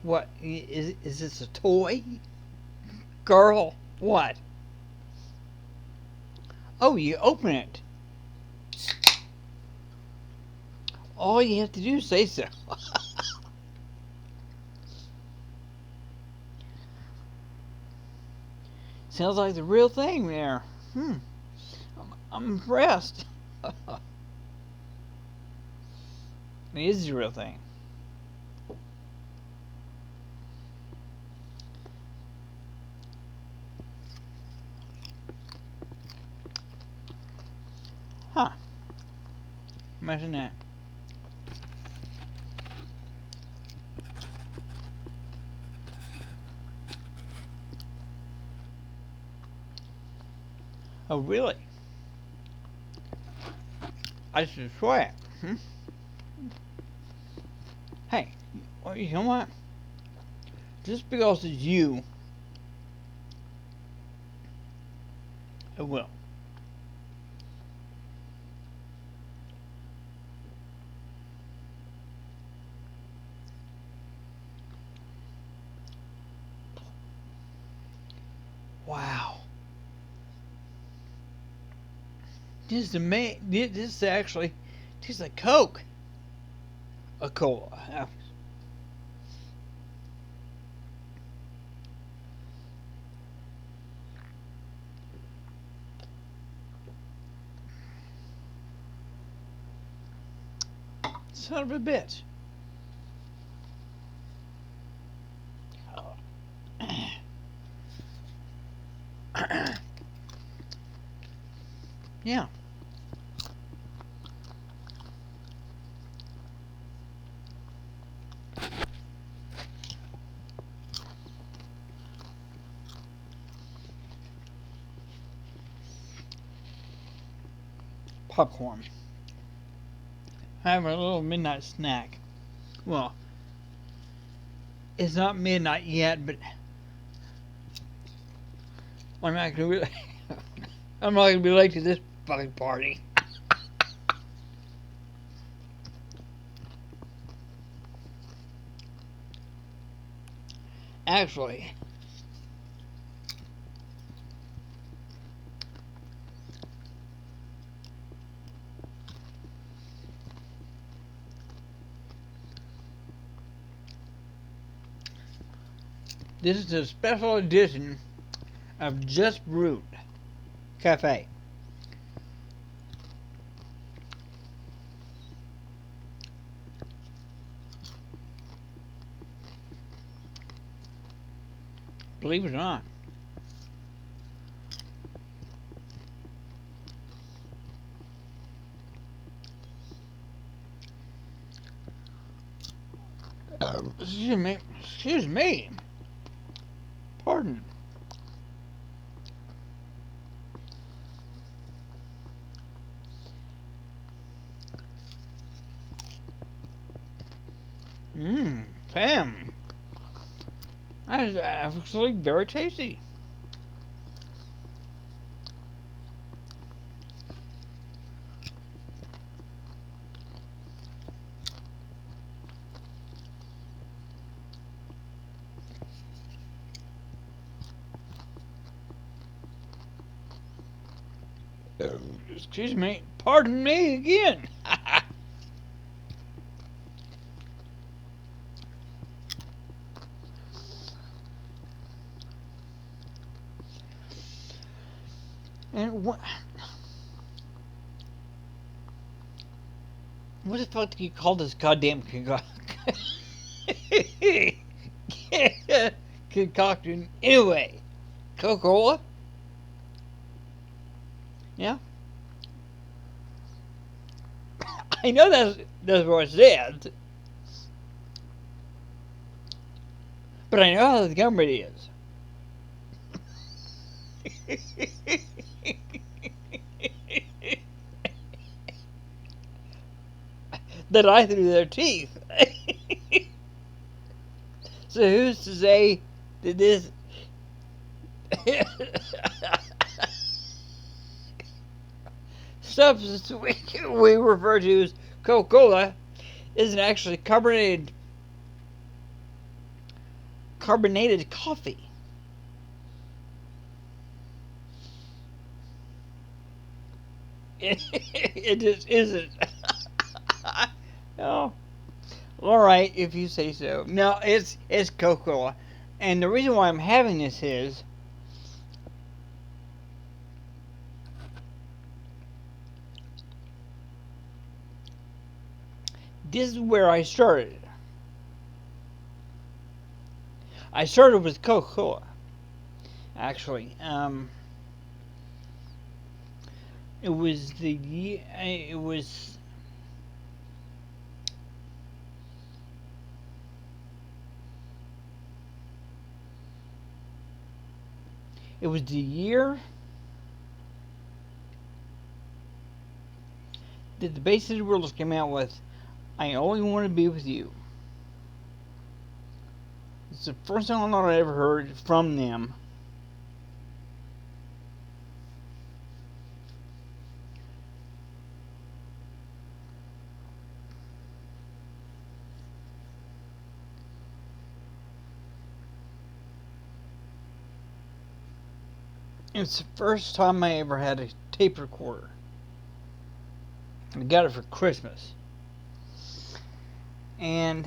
What? Is this a toy? Girl, what? Oh, you open it. All you have to do is say so. Sounds like the real thing there. I'm impressed. It is the real thing. Huh. Imagine that. Oh, really? I should try it. Hey, well, you know what? Just because it's you, I will. Wow. This is actually tastes like Coke. A cola. Son of a bitch. Yeah. Popcorn. Having a little midnight snack. Well, it's not midnight yet, but I'm not gonna be. I'm not gonna be late to this fucking party. Actually, this is a special edition of Just Brewed Cafe. Believe it or not. Excuse me. Excuse me. Pardon. Pam. That is actually very tasty. Excuse me. Pardon me again. And what the fuck do you call this goddamn concoction anyway? Coca-Cola? Yeah? I know that's what it says. But I know how the company is. That I through their teeth. So who's to say that this substance we refer to as Coca-Cola isn't actually carbonated carbonated coffee. It just isn't. Oh, all right, if you say so. No, it's Coca-Cola, and the reason why I'm having this is this is where I started. I started with Coca-Cola, actually. It was the year that the Bay City Rollers came out with "I Only Want to Be With You." It's the first song I ever heard from them. It's the first time I ever had a tape recorder. I got it for Christmas. And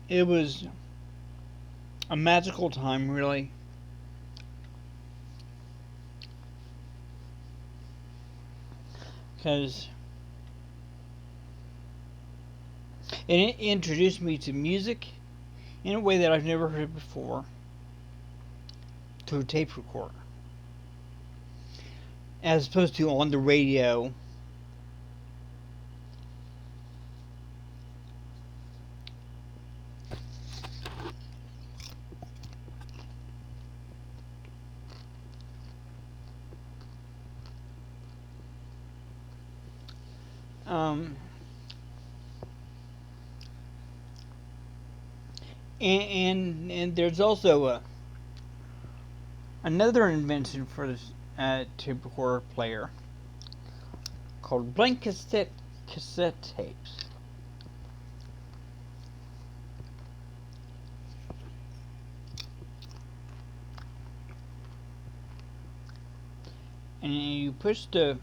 it was a magical time, really. Because it introduced me to music in a way that I've never heard before, to a tape recorder, as opposed to on the radio. Um, and there's also another invention for this tape recorder player called blank cassette tapes. And you push the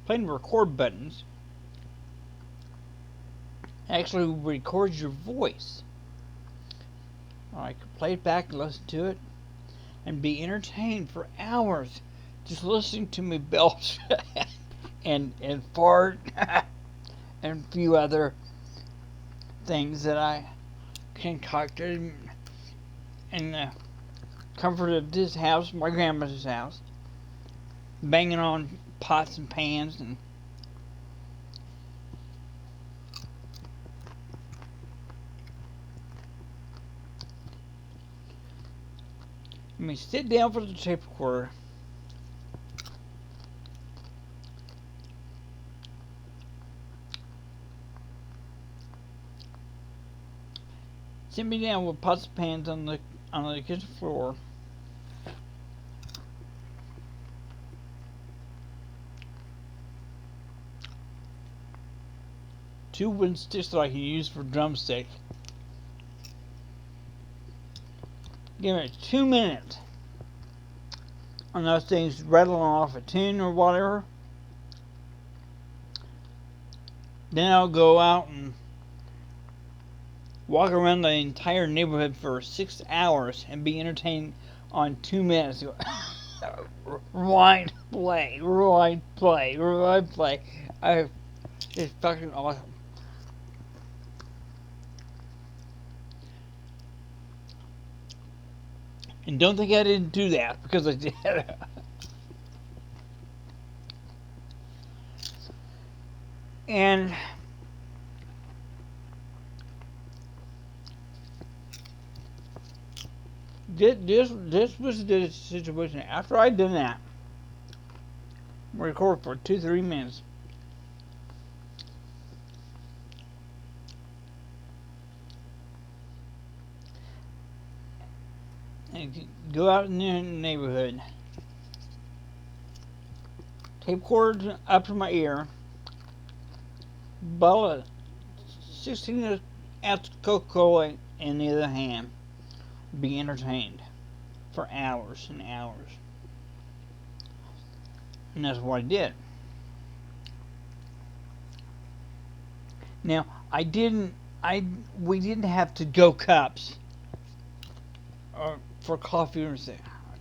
play and record buttons. Actually records your voice. I could play it back and listen to it and be entertained for hours just listening to me belch and fart and a few other things that I concocted in the comfort of this house, my grandmother's house, banging on pots and pans and let me sit down for the tape recorder. Sit me down with pots and pans on the kitchen floor. Two wooden sticks that I can use for drumstick. Give it 2 minutes on those things rattling off a tune or whatever. Then I'll go out and walk around the entire neighborhood for 6 hours and be entertained on 2 minutes. Rewind, play, rewind, play, rewind, play. It's fucking awesome. And don't think I didn't do that, because I did. And this was the situation. After I'd done that, record for 2-3 minutes. And go out in the neighborhood. Tape cord up to my ear. Bottle of 16 ounce Coca-Cola in the other hand. Be entertained for hours and hours. And that's what I did. Now, we didn't have to go cups for coffee or anything.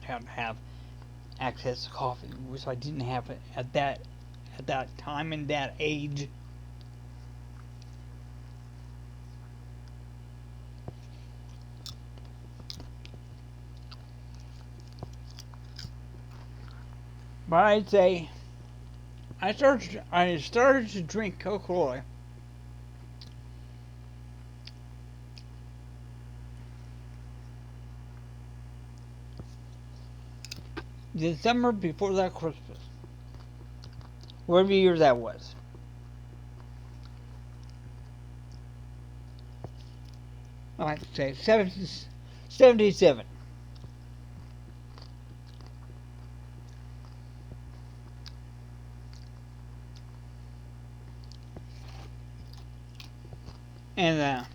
I had to have access to coffee, which I didn't have it at that time and that age. But I'd say I started to drink Coca-Cola the summer before that Christmas. Whatever year that was. I'd say 77. And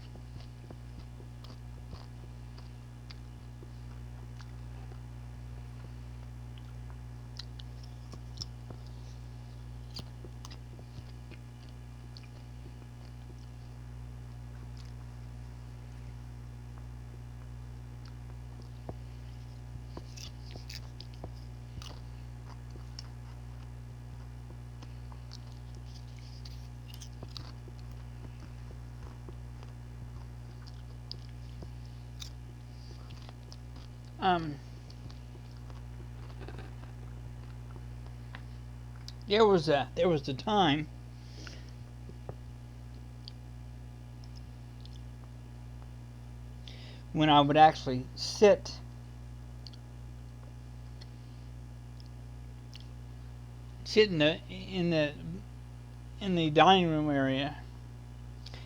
there was a time when I would actually sit in the dining room area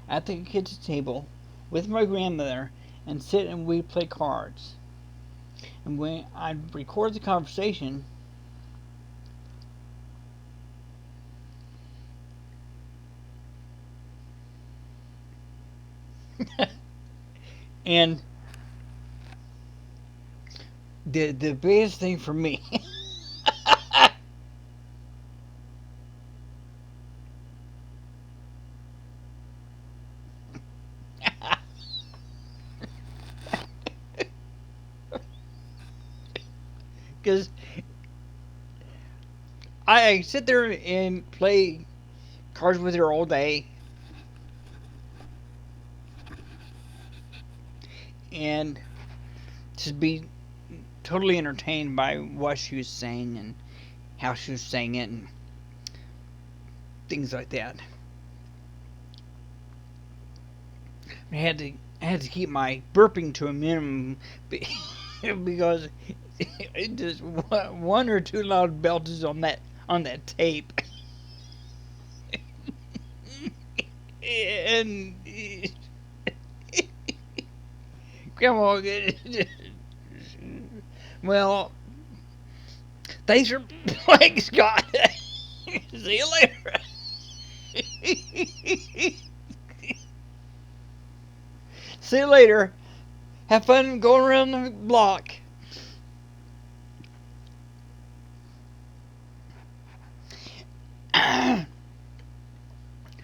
at the kitchen table with my grandmother and sit and we'd play cards. And when I'd record the conversation, and the biggest thing for me because I sit there and play cards with her all day, and just be totally entertained by what she was saying and how she was saying it and things like that. I had to keep my burping to a minimum because just one or two loud belches on that tape. And Grandma, well, thanks for playing, Scott. See you later. See you later. Have fun going around the block.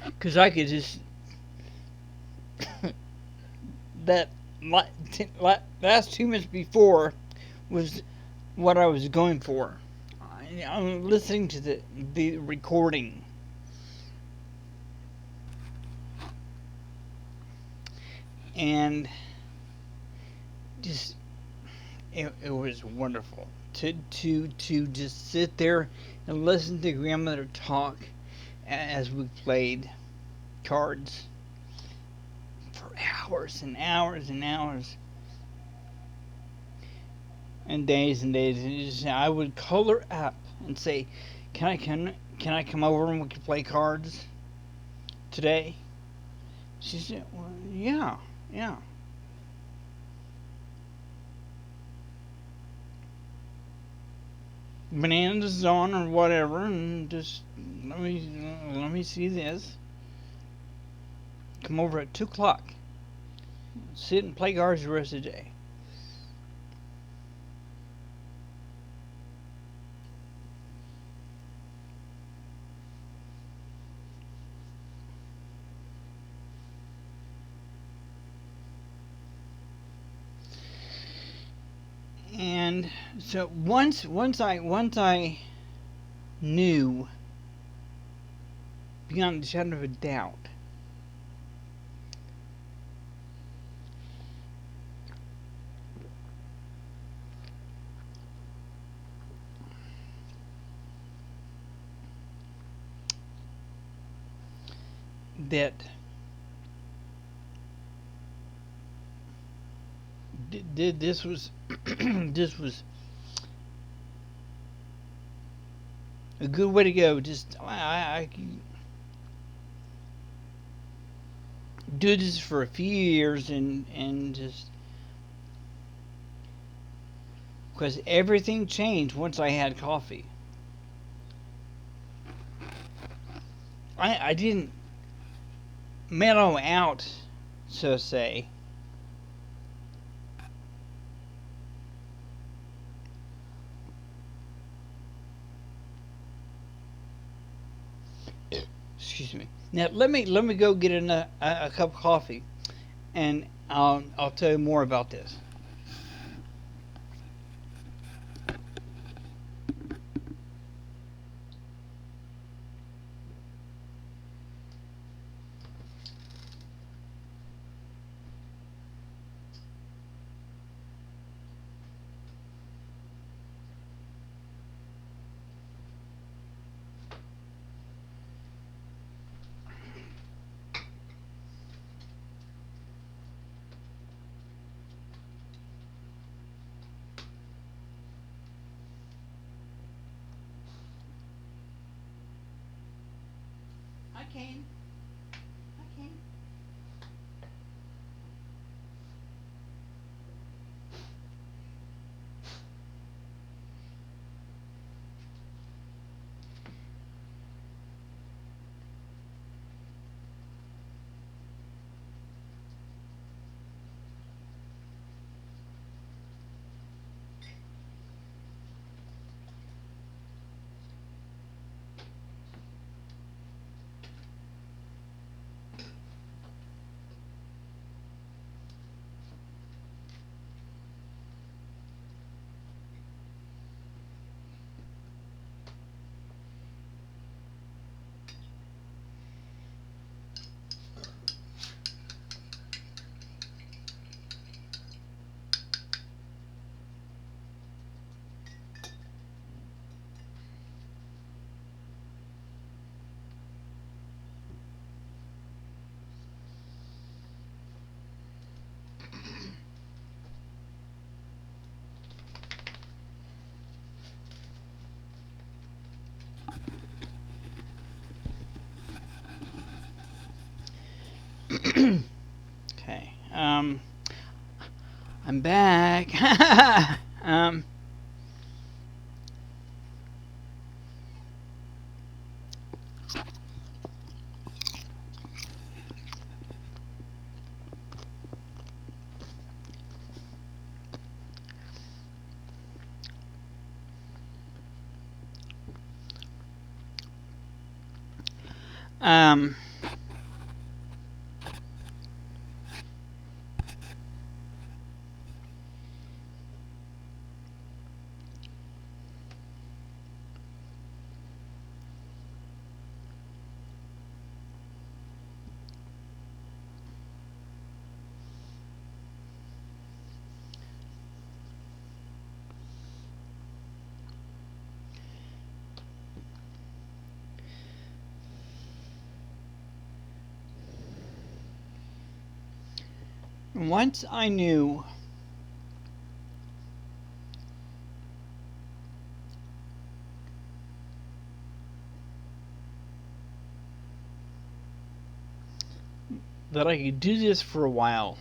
Because I could just... that last 2 minutes before was what I was going for. I'm listening to the recording. And just it was wonderful to just sit there and listen to grandmother talk as we played cards for hours and hours and hours and days and days. And just, I would call her up and say, can I come over and we can play cards today? She said, well, yeah, yeah. Bananas on or whatever, and just let me see this. Come over at 2 o'clock. Sit and play cards the rest of the day. And so once I knew beyond the shadow of a doubt that this was this was a good way to go. Just I do this for a few years and just because everything changed once I had coffee. I didn't mellow out, so to say. Excuse me. Now let me go get a cup of coffee, and I'll tell you more about this. I can. I can. Okay. I'm back. um. Um. Once I knew that I could do this for a while.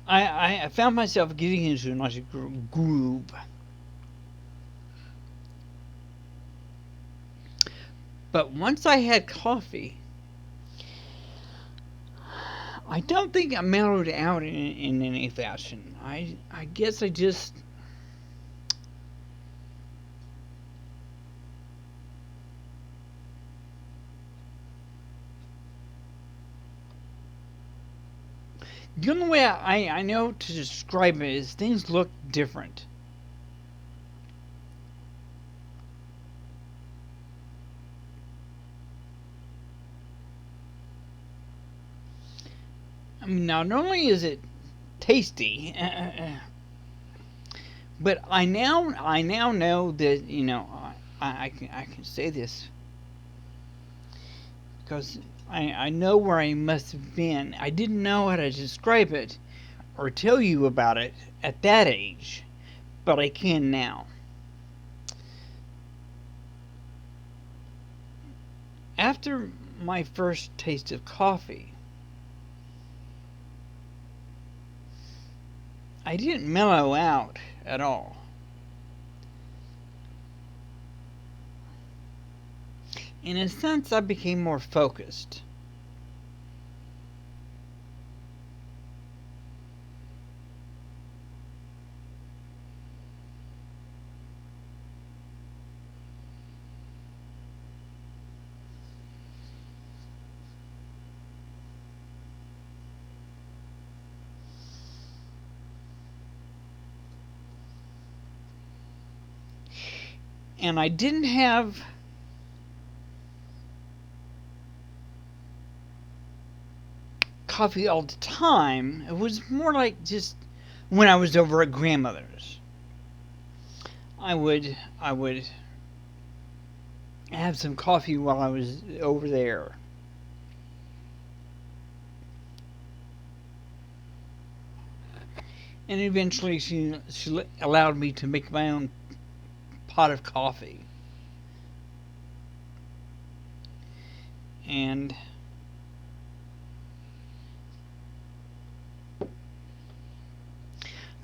I found myself getting into a nice groove. But once I had coffee, I don't think I mellowed out in any fashion. I guess I just the only way I know to describe it is things look different. I mean, now not only is it tasty, but I now know that I can say this because I know where I must have been. I didn't know how to describe it or tell you about it at that age, but I can now. After my first taste of coffee, I didn't mellow out at all. In a sense, I became more focused. And I didn't have coffee all the time. It was more like just when I was over at grandmother's. I would have some coffee while I was over there. And eventually she allowed me to make my own pot of coffee. And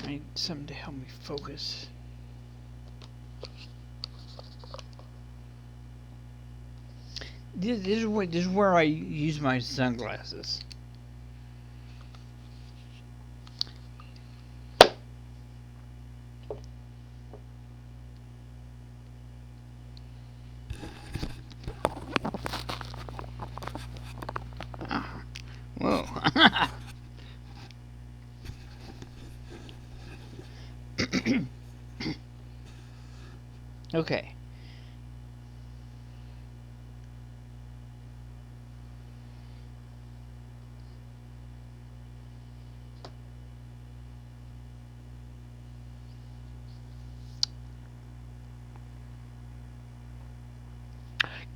I need something to help me focus. This is where I use my sunglasses. Whoa. Okay.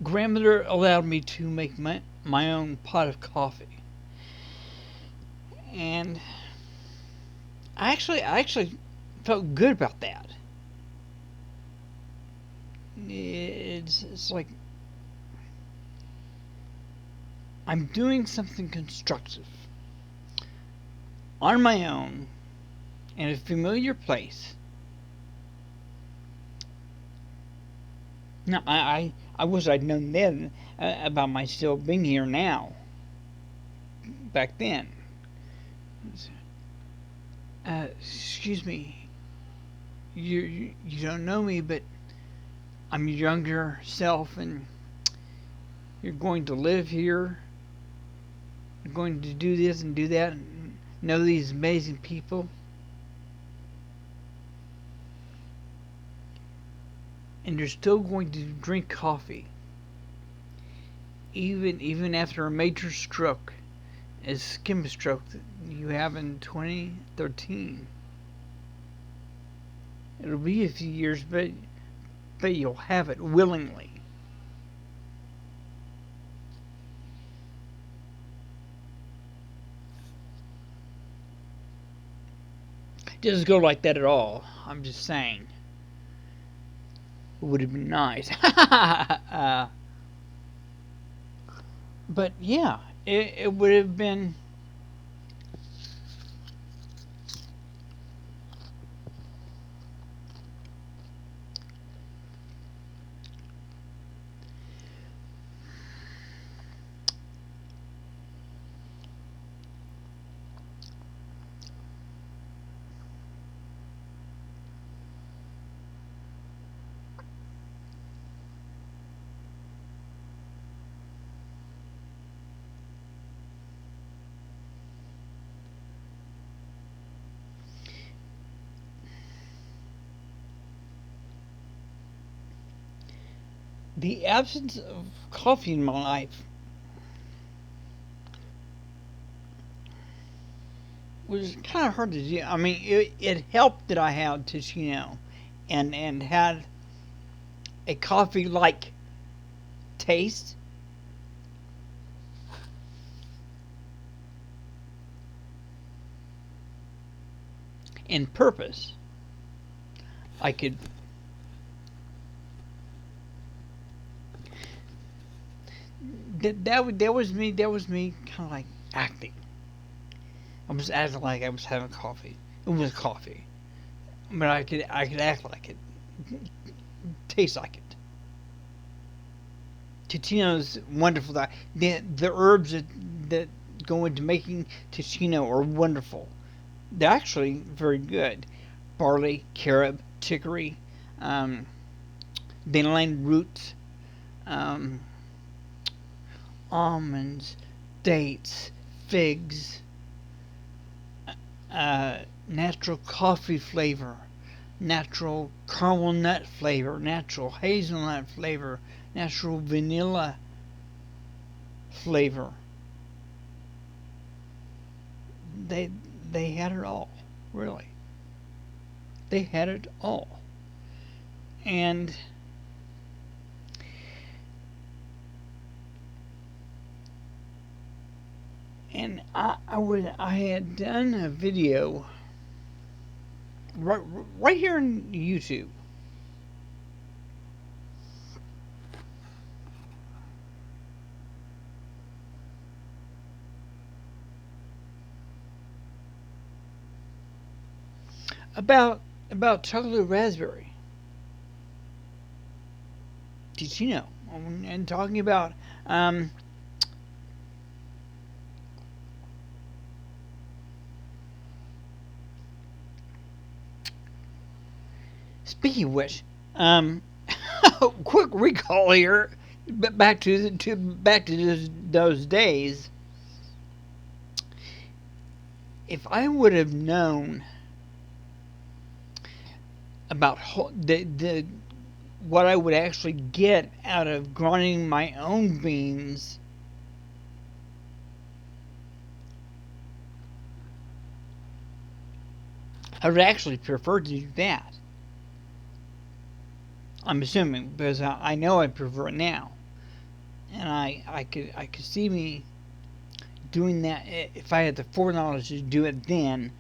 Grandmother allowed me to make my own pot of coffee. And I actually felt good about that. It's like I'm doing something constructive on my own in a familiar place. Now, I wish I'd known then about my still being here now. Back then. Excuse me. You don't know me, but I'm your younger self, and you're going to live here. You're going to do this and do that, and know these amazing people. And you're still going to drink coffee, even after a major stroke, a ischemic stroke that you have in 2013. It'll be a few years, but you'll have it willingly. doesn't go like that at all. I'm just saying. It would have been nice. But yeah, it would have been. The absence of coffee in my life was kind of hard to do. I mean, it helped that I had Ticino and had a coffee like taste. And purpose. I could. That was me. That was me, kind of like acting. I was acting like I was having coffee. It was coffee, but I could act like it, taste like it. Ticino's wonderful. The herbs that go into making Ticino are wonderful. They're actually very good. Barley, carob, chicory, um, dandelion roots, um, almonds, dates, figs, natural coffee flavor, natural caramel nut flavor, natural hazelnut flavor, natural vanilla flavor. They they had it all, really. They had it all. And I had done a video right, right here on YouTube about chocolate raspberry Ticino and talking about um, speaking of which, quick recall here, but back to those days. If I would have known about the what I would actually get out of grinding my own beans, I would actually prefer to do that. I'm assuming because I know I prefer it now, and I could see me doing that if I had the foreknowledge to do it then.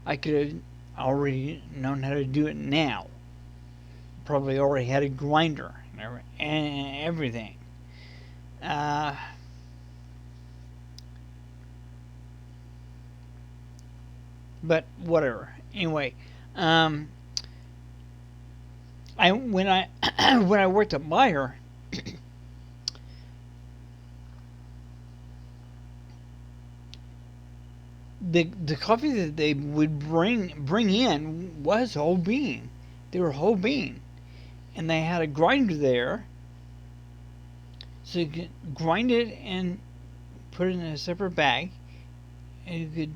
I could have already known how to do it now. Probably already had a grinder and everything. Uh, but whatever. Anyway, um, I when I when I worked at Meyer, the coffee that they would bring in was whole bean. They were whole bean, and they had a grinder there, so you could grind it and put it in a separate bag, and you could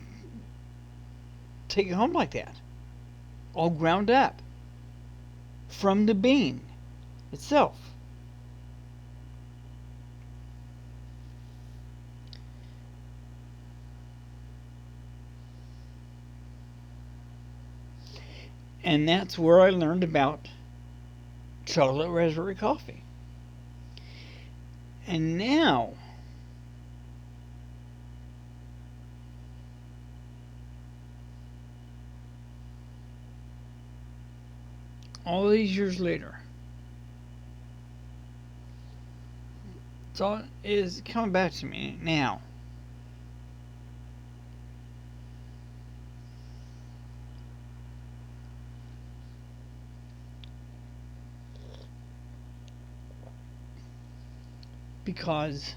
take it home like that, all ground up from the bean itself. And that's where I learned about chocolate raspberry coffee. And now, all these years later, it's all is coming back to me now. Because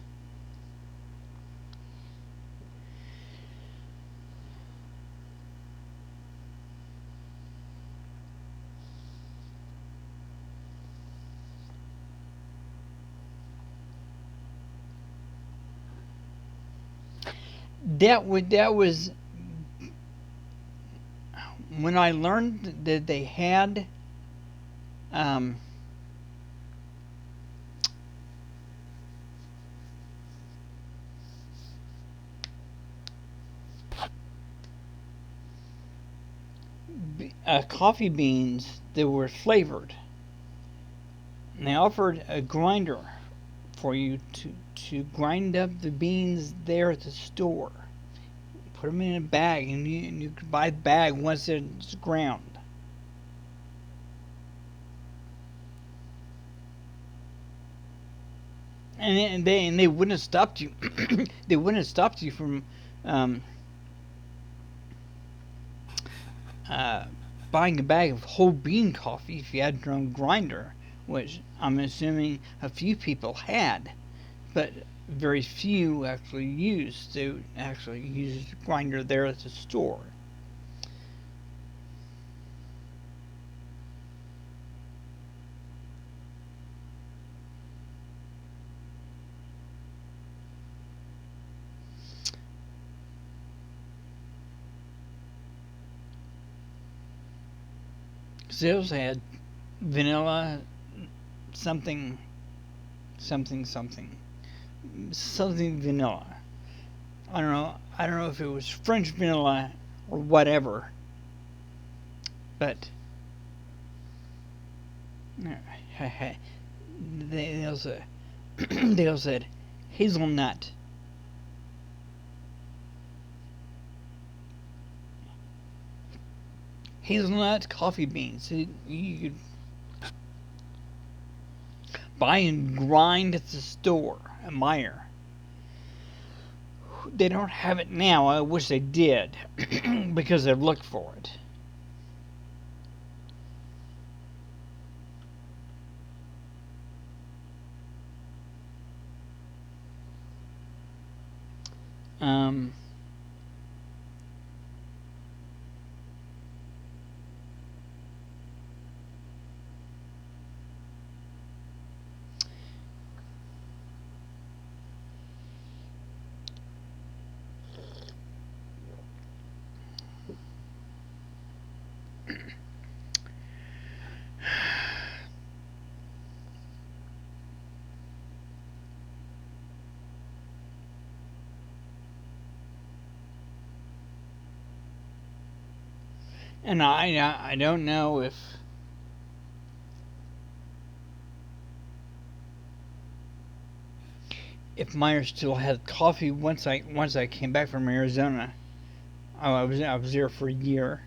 that was when I learned that they had um, coffee beans that were flavored. And they offered a grinder for you to grind up the beans there at the store. Put them in a bag, and you could buy the bag once it's ground. And they wouldn't have stopped you. They wouldn't have stopped you from um, uh, buying a bag of whole bean coffee if you had your own grinder, which I'm assuming a few people had, but very few actually used. They actually used a grinder there at the store. Sales had vanilla something something something something vanilla. I don't know. I don't know if it was French vanilla or whatever, but they also they also said hazelnut. Hazelnut coffee beans. You could buy and grind at the store at Meyer. They don't have it now. I wish they did because I've looked for it. Um, and I don't know if Meyer still had coffee once I came back from Arizona. I was there for a year.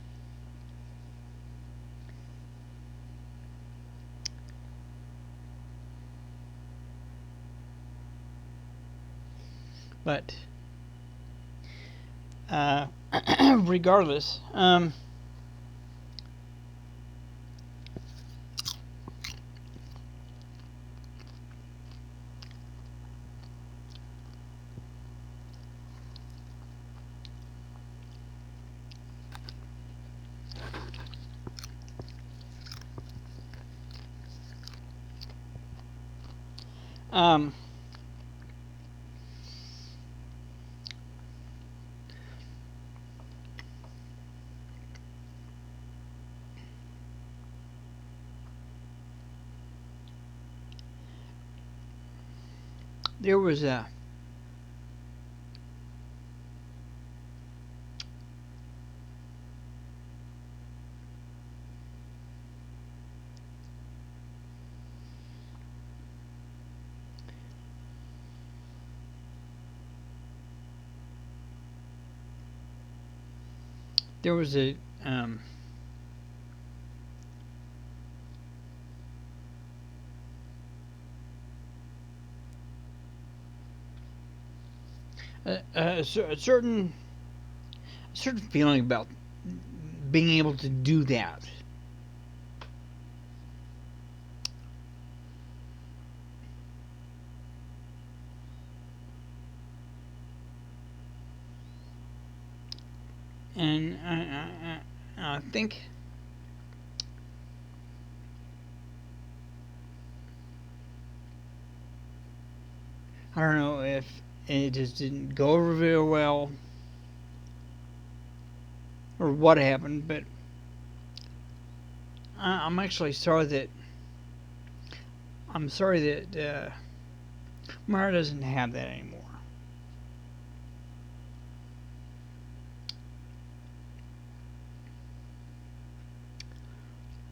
But uh, regardless, um, there was a there was a a certain feeling about being able to do that. And I think I don't know if it just didn't go over very well or what happened, but I'm actually sorry that Mara doesn't have that anymore.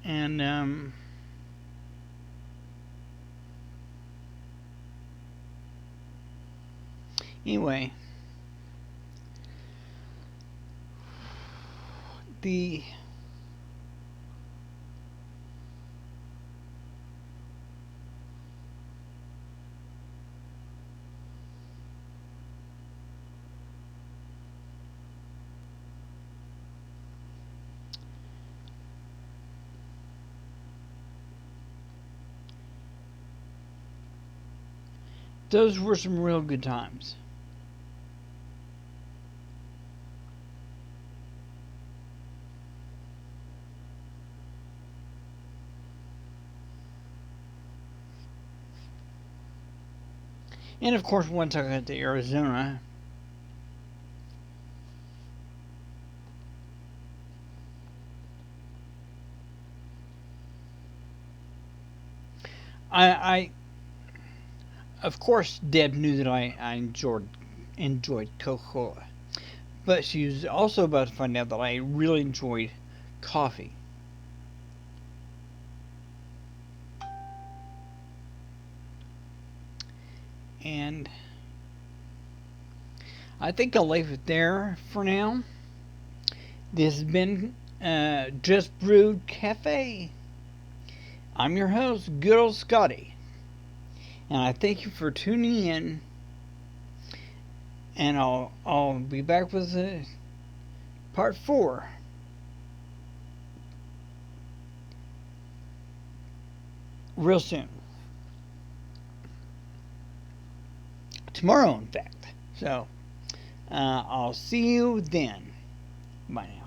And anyway, the those were some real good times. And of course, once I got to Arizona, I of course Deb knew that I enjoyed Coca-Cola, but she was also about to find out that I really enjoyed coffee. And I think I'll leave it there for now. This has been Just Brewed Cafe. I'm your host, good old Scotty, and I thank you for tuning in. And I'll be back with part 4 real soon. Tomorrow, in fact. So I'll see you then. Bye now.